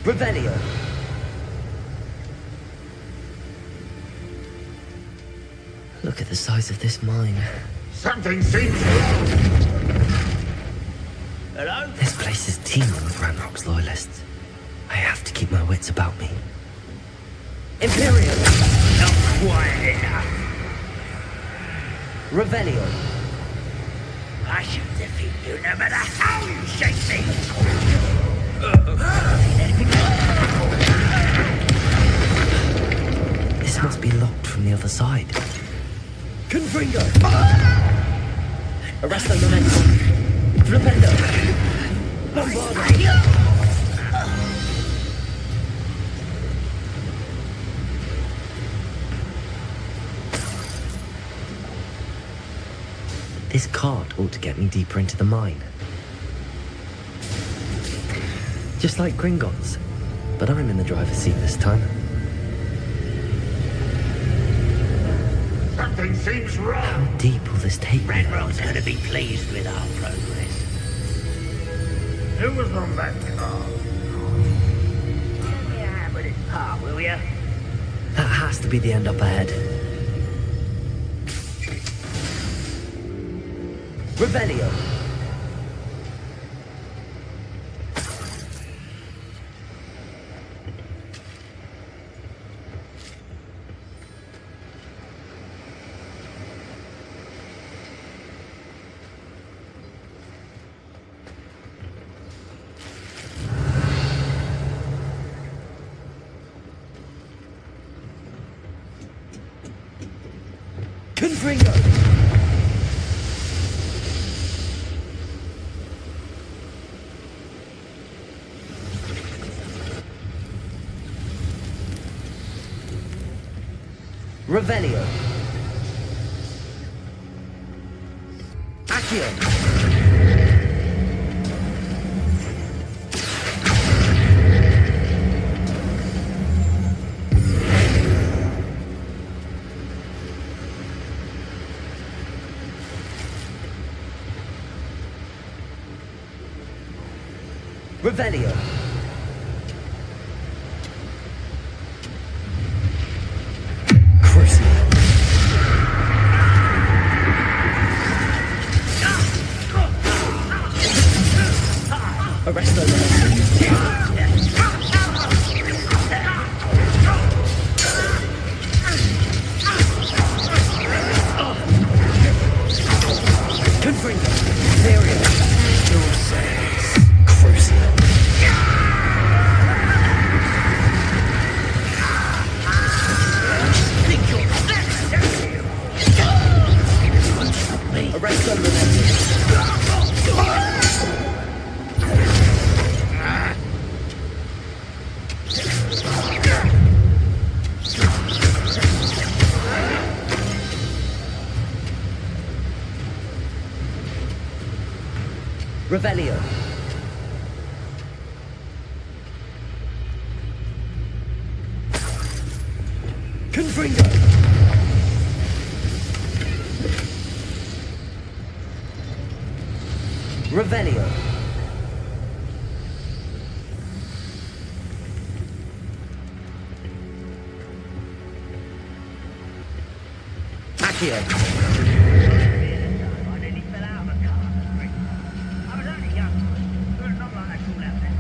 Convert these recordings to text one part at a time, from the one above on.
Revelio. Look at the size of this mine. Something seems wrong. Hello? This place is teeming with Ranrock's loyalists. I have to keep my wits about me. Imperial. Not quiet here. Revelio. I shall defeat you no matter how you shake me. This must be locked from the other side. Confringo! Arresto momentum. Flipendo. Bombardo. This cart ought to get me deeper into the mine. Just like Gringotts, but I'm in the driver's seat this time. Something seems wrong. How deep will this take me? Ranrock's gonna be pleased with our progress. Who was on that car? Give me a hand with this part, will ya? That has to be the end up ahead. Revelio. Confringo. Revelio. Accio. Revelio. Arresto Confringo. Variant. Your sense. Crucial. Think you're next, don't you? Me. Arresto Revelio. Confringo. Revelio. Accio. I nearly fell out of the car. I was only young, but not like that cool out there.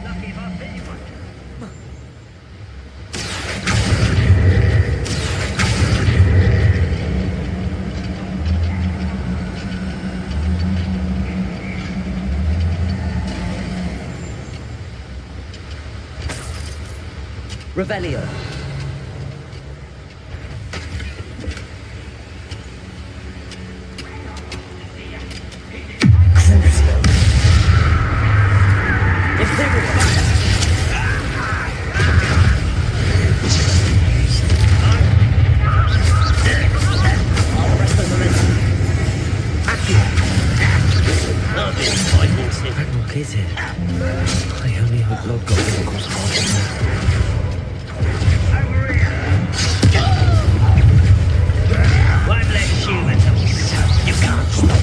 Lucky if I see one. Revelio. Ranrock is here. I only hope Lodgok will cross paths. Over here. Won't let humans. You can't stop.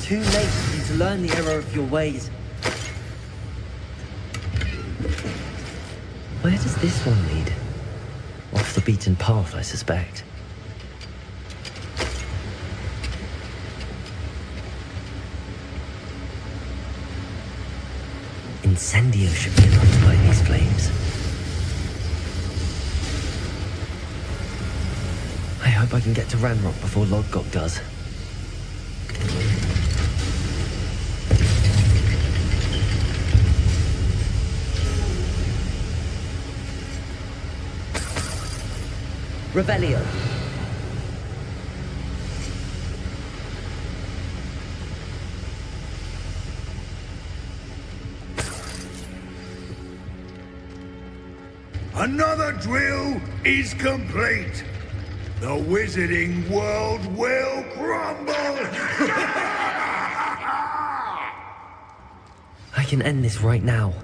too late for you to learn the error of your ways. Where does this one lead? Off the beaten path, I suspect. Incendio should be enough to light these flames. I hope I can get to Ranrock before Lodgok does. Revelio. Another drill is complete. The wizarding world will crumble! I can end this right now.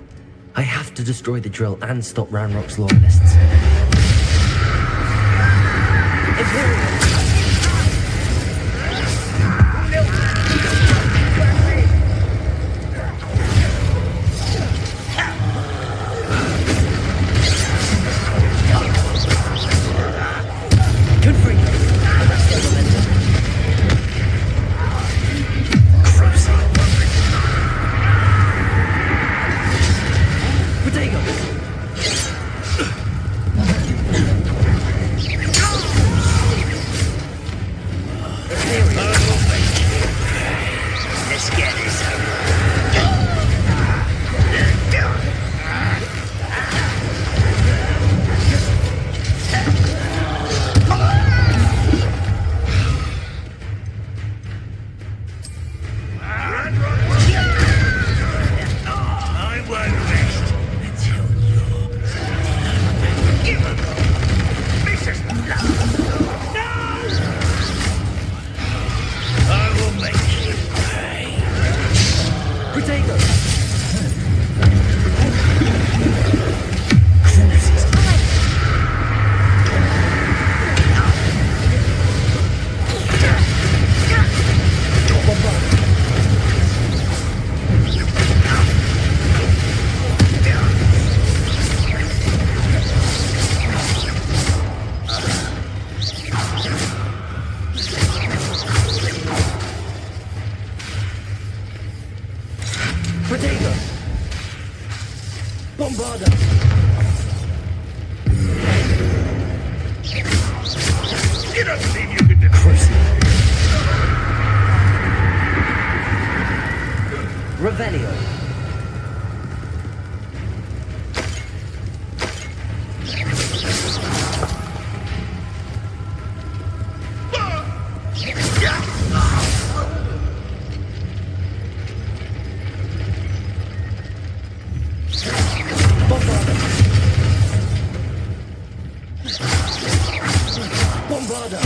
I have to destroy the drill and stop Ranrock's loyalists. Imperial! Good for you. Arrest their momentum. Cruising. Potatoes. Let's get this over. I won't rest until you're give up. Mrs. No! I will make you pay. Potatoes. Potato! Bombarda! You don't believe you can defeat Revelio! Bombarda! Bombarda!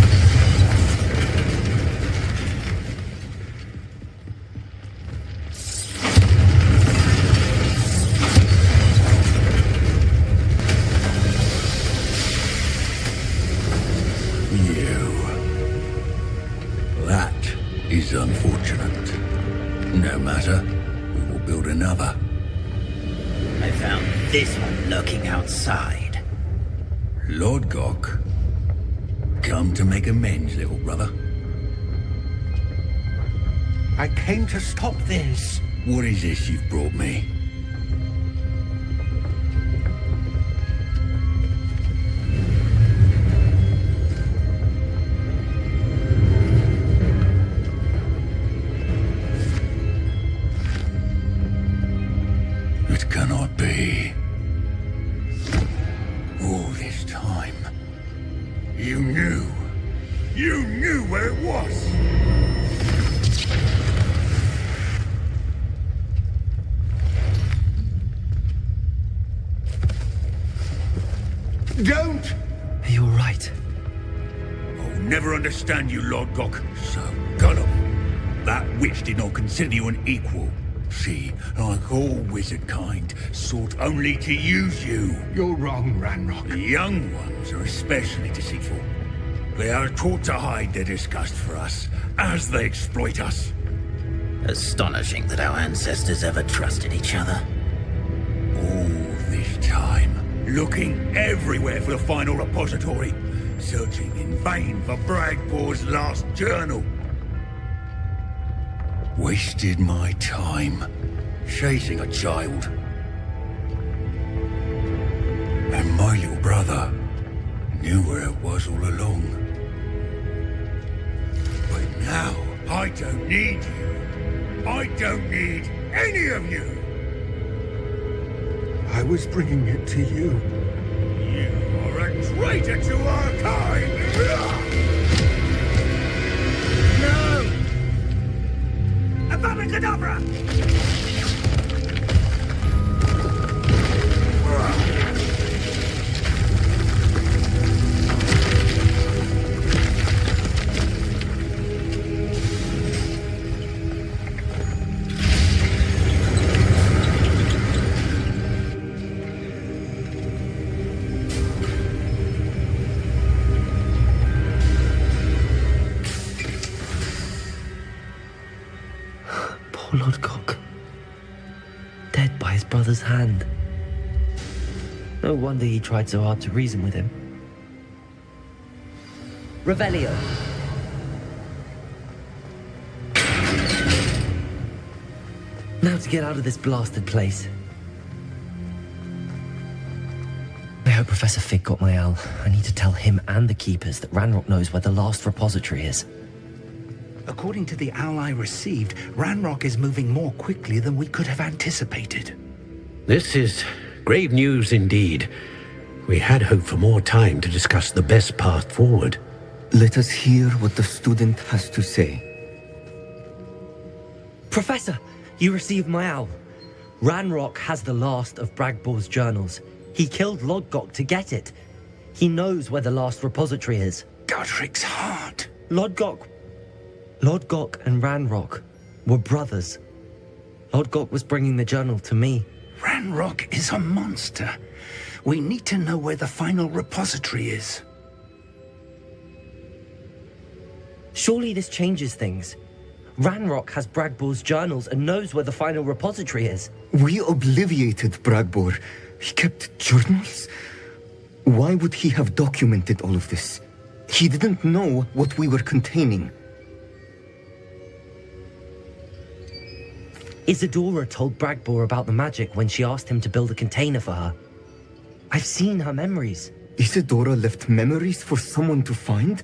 That is unfortunate. No matter, we will build another. I found this one lurking outside. Lodgok, come to make amends, little brother. I came to stop this. What is this you've brought me? It cannot be. All this time, you knew. You knew where it was. Don't! You're right. I'll never understand you, Lodgok. So, Gollum, that witch did not consider you an equal. She, like all wizard kind, sought only to use you. You're wrong, Ranrock. The young ones are especially deceitful. They are taught to hide their disgust for us, as they exploit us. Astonishing that our ancestors ever trusted each other. All this time, looking everywhere for the final repository, searching in vain for Bragbor's last journal. Wasted my time, chasing a child. And my little brother knew where it was all along. But now, I don't need you. I don't need any of you! I was bringing it to you. You are a traitor to our kind! No! Abacadabra! Poor Lodgok. Dead by his brother's hand. No wonder he tried so hard to reason with him. Revelio. Now to get out of this blasted place. I hope Professor Fig got my owl. I need to tell him and the Keepers that Ranrock knows where the last repository is. According to the owl I received, Ranrock is moving more quickly than we could have anticipated. This is grave news indeed. We had hoped for more time to discuss the best path forward. Let us hear what the student has to say. Professor, you received my owl. Ranrock has the last of Bragbor's journals. He killed Lodgok to get it. He knows where the last repository is. Godric's heart. Lodgok and Ranrock were brothers. Lodgok was bringing the journal to me. Ranrock is a monster. We need to know where the final repository is. Surely this changes things. Ranrock has Bragbor's journals and knows where the final repository is. We obliviated Bragbor. He kept journals? Why would he have documented all of this? He didn't know what we were containing. Isadora told Bragbor about the magic when she asked him to build a container for her. I've seen her memories. Isadora left memories for someone to find?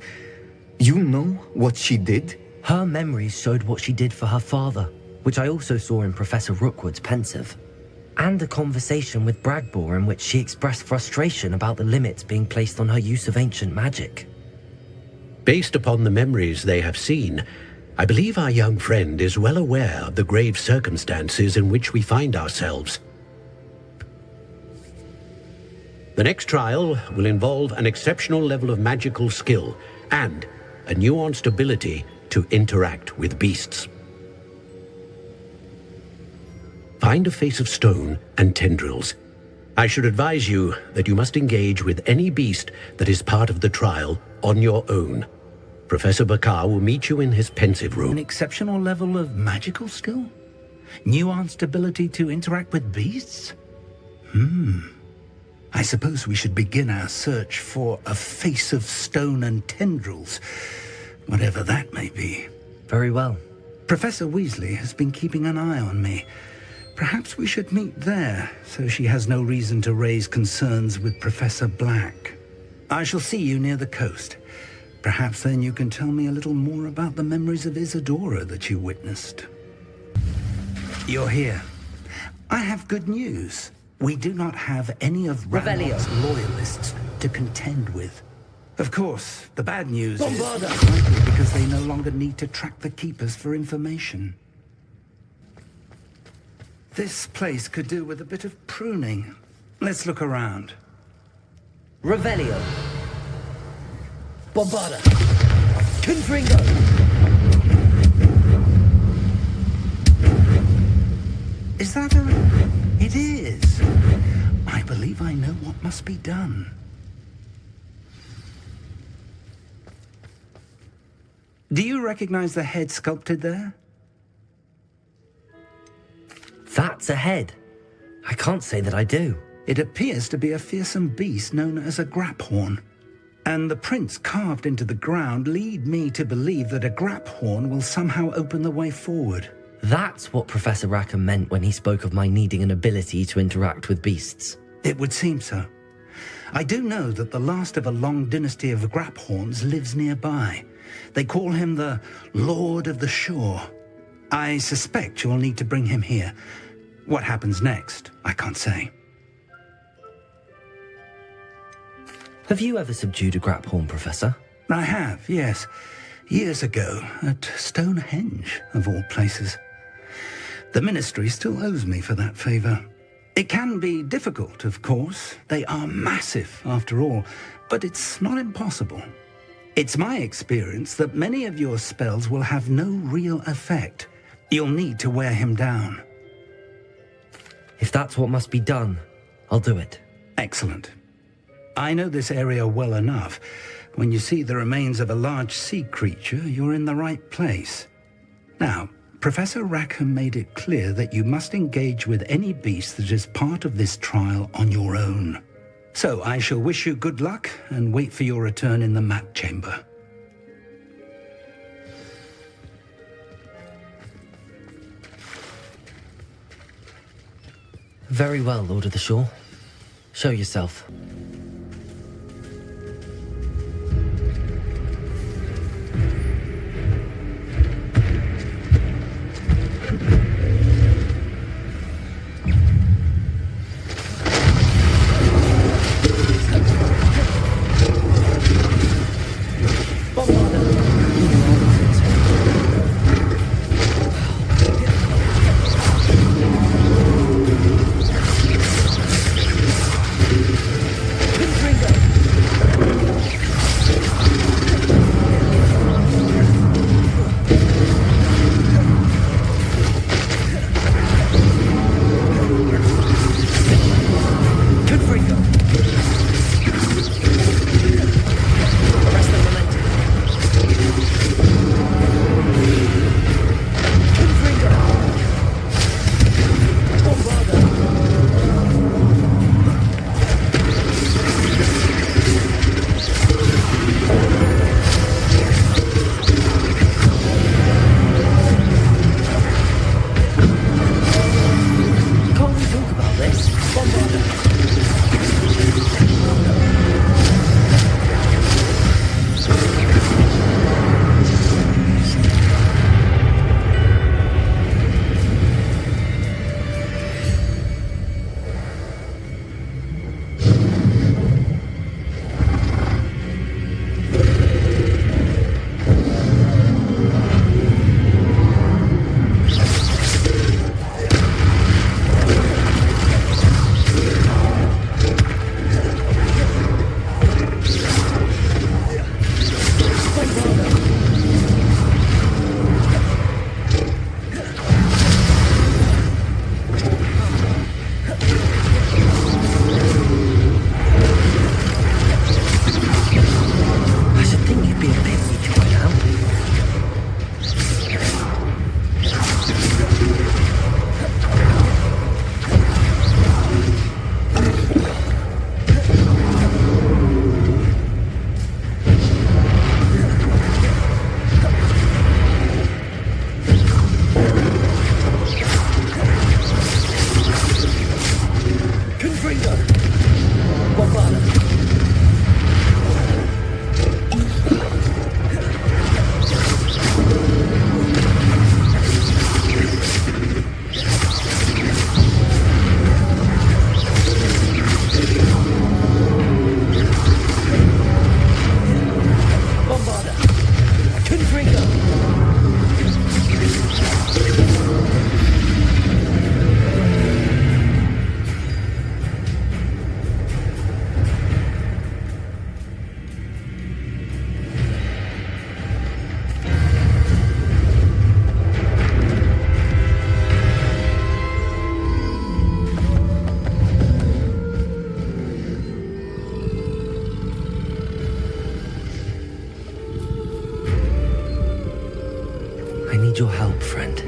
You know what she did? Her memories showed what she did for her father, which I also saw in Professor Rookwood's pensive. And a conversation with Bragbor in which she expressed frustration about the limits being placed on her use of ancient magic. Based upon the memories they have seen, I believe our young friend is well aware of the grave circumstances in which we find ourselves. The next trial will involve an exceptional level of magical skill and a nuanced ability to interact with beasts. Find a face of stone and tendrils. I should advise you that you must engage with any beast that is part of the trial on your own. Professor Bakar will meet you in his pensive room. An exceptional level of magical skill? Nuanced ability to interact with beasts? I suppose we should begin our search for a face of stone and tendrils, whatever that may be. Very well. Professor Weasley has been keeping an eye on me. Perhaps we should meet there, so she has no reason to raise concerns with Professor Black. I shall see you near the coast. Perhaps then you can tell me a little more about the memories of Isadora that you witnessed. You're here. I have good news. We do not have any of Ranrock's loyalists to contend with. Of course, the bad news is likely because they no longer need to track the Keepers for information. This place could do with a bit of pruning. Let's look around. Revelio. Bombarda. Confringo. Is that a... It is. I believe I know what must be done. Do you recognize the head sculpted there? That's a head. I can't say that I do. It appears to be a fearsome beast known as a Graphorn. And the prints carved into the ground lead me to believe that a Graphorn will somehow open the way forward. That's what Professor Rackham meant when he spoke of my needing an ability to interact with beasts. It would seem so. I do know that the last of a long dynasty of Graphorns lives nearby. They call him the Lord of the Shore. I suspect you'll need to bring him here. What happens next, I can't say. Have you ever subdued a Graphorn, Professor? I have, yes. Years ago, at Stonehenge, of all places. The Ministry still owes me for that favor. It can be difficult, of course. They are massive, after all, but it's not impossible. It's my experience that many of your spells will have no real effect. You'll need to wear him down. If that's what must be done, I'll do it. Excellent. I know this area well enough. When you see the remains of a large sea creature, you're in the right place. Now, Professor Rackham made it clear that you must engage with any beast that is part of this trial on your own. So I shall wish you good luck and wait for your return in the map chamber. Very well, Lord of the Shore. Show yourself. I need your help, friend.